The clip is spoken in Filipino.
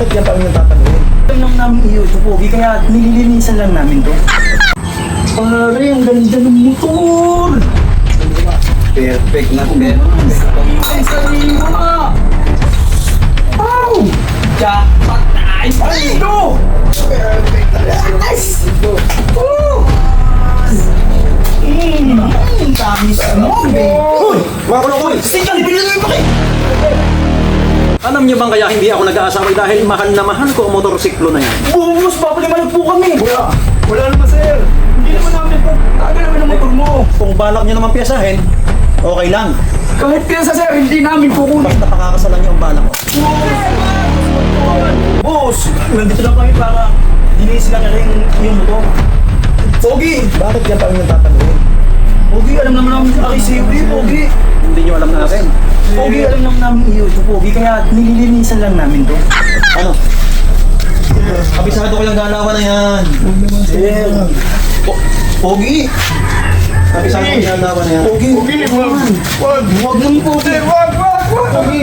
Bakit yan pa yung tatanungin? Alam naman namin iyo ito, Pogi, kaya nililinisan lang namin to. Pare, ang ganda ng motor! Perfect na perfect. Ang sariwa! Wow! Jackpot tayo! Ay, ito! Perfect na Yes! Oh! Tamis mo, baby! Uy! Mga kulokol! Sika, ibigay mo yung paki! Alam niyo bang kaya hindi ako nag-aasaway dahil mahal na mahal ko ang motorsiklo na yan? Bumubos, papalimalag po kami! Wala naman sir! Hindi naman namin po. Tagal naman ang motor mo. Kung balak niyo naman piyasahin, okay lang. Kahit pinasa sir, hindi namin kukunin. Basta pakakasalan niyo ang balak ko. Boss, nandito lang kami para dinisin lang rin yung motor. Pogi! Bakit yan pa yung tatanungin? Pogi, alam naman namin sa ACB, Pogi. Hindi niyo alam na akin. Pogi, alam naman namin iyo ito, Pogi, kaya nililinisan lang namin to. Ano? Kabisado ko yung galawan na yan. Sir. Pogi! Kabisado ko yung galawan na yan. Pogi, Wag! wag naman, Pogi. Wag! Pogi.